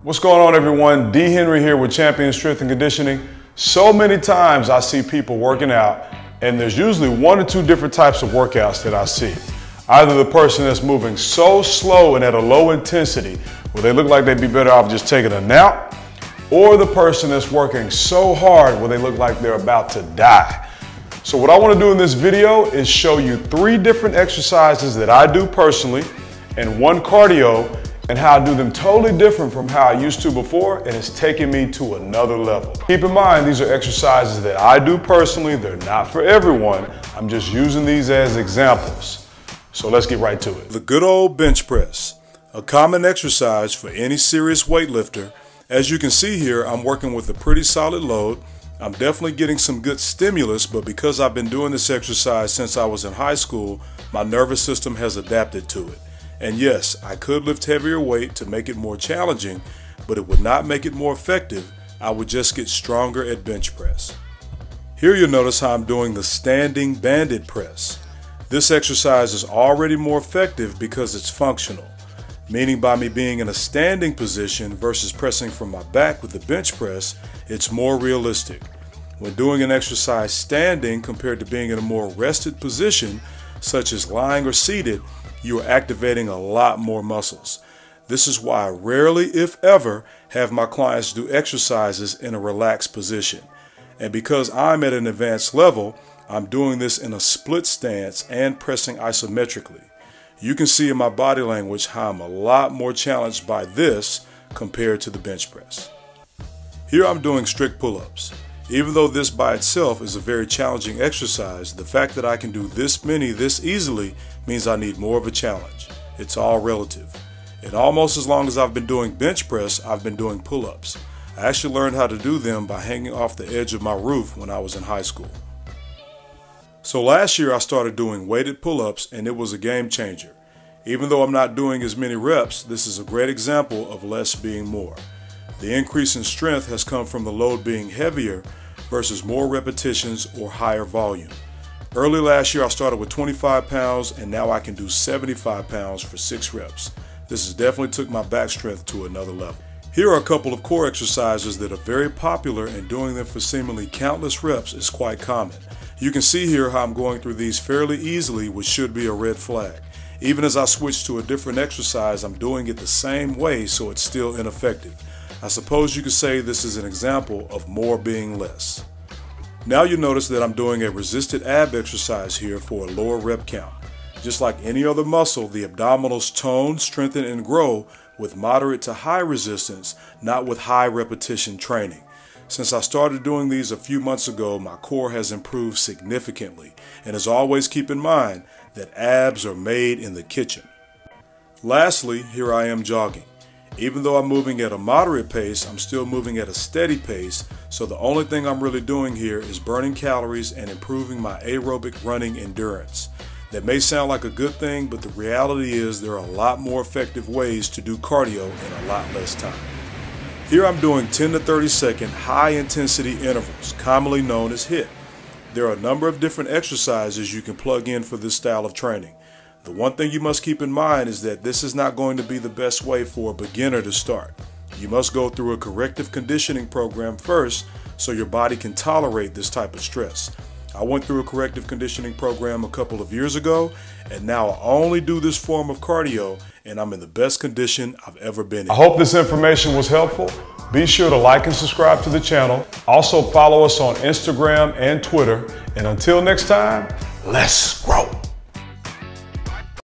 What's going on, everyone? D. Henry here with Champion Strength and Conditioning. So many times I see people working out, and there's usually one or two different types of workouts that I see. Either the person that's moving so slow and at a low intensity where they look like they'd be better off just taking a nap, or the person that's working so hard where they look like they're about to die. So what I want to do in this video is show you 3 different exercises that I do personally and 1 cardio, and how I do them totally different from how I used to before, and it's taking me to another level. Keep in mind, these are exercises that I do personally. They're not for everyone. I'm just using these as examples. So let's get right to it. The good old bench press, a common exercise for any serious weightlifter. As you can see here, I'm working with a pretty solid load. I'm definitely getting some good stimulus, but because I've been doing this exercise since I was in high school, my nervous system has adapted to it. And yes, I could lift heavier weight to make it more challenging, but it would not make it more effective. I would just get stronger at bench press. Here you'll notice how I'm doing the standing banded press. This exercise is already more effective because it's functional, meaning by me being in a standing position versus pressing from my back with the bench press, it's more realistic. When doing an exercise standing compared to being in a more rested position, such as lying or seated, you are activating a lot more muscles. This is why I rarely, if ever, have my clients do exercises in a relaxed position. And because I'm at an advanced level, I'm doing this in a split stance and pressing isometrically. You can see in my body language how I'm a lot more challenged by this compared to the bench press. Here I'm doing strict pull-ups. Even though this by itself is a very challenging exercise, the fact that I can do this many this easily means I need more of a challenge. It's all relative. And almost as long as I've been doing bench press, I've been doing pull-ups. I actually learned how to do them by hanging off the edge of my roof when I was in high school. So last year I started doing weighted pull-ups, and it was a game changer. Even though I'm not doing as many reps, this is a great example of less being more. The increase in strength has come from the load being heavier versus more repetitions or higher volume. Early last year I started with 25 pounds, and now I can do 75 pounds for 6 reps. This has definitely took my back strength to another level. Here are a couple of core exercises that are very popular, and doing them for seemingly countless reps is quite common. You can see here how I'm going through these fairly easily, which should be a red flag. Even as I switch to a different exercise, I'm doing it the same way, so it's still ineffective. I suppose you could say this is an example of more being less. Now you notice that I'm doing a resisted ab exercise here for a lower rep count. Just like any other muscle, the abdominals tone, strengthen, and grow with moderate to high resistance, not with high repetition training. Since I started doing these a few months ago, my core has improved significantly. And as always, keep in mind that abs are made in the kitchen. Lastly, here I am jogging. Even though I'm moving at a moderate pace, I'm still moving at a steady pace, so the only thing I'm really doing here is burning calories and improving my aerobic running endurance. That may sound like a good thing, but the reality is there are a lot more effective ways to do cardio in a lot less time. Here I'm doing 10 to 30 second high intensity intervals, commonly known as HIIT. There are a number of different exercises you can plug in for this style of training. The one thing you must keep in mind is that this is not going to be the best way for a beginner to start. You must go through a corrective conditioning program first so your body can tolerate this type of stress. I went through a corrective conditioning program a couple of years ago, and now I only do this form of cardio, and I'm in the best condition I've ever been in. I hope this information was helpful. Be sure to like and subscribe to the channel. Also follow us on Instagram and Twitter. And until next time, let's grow.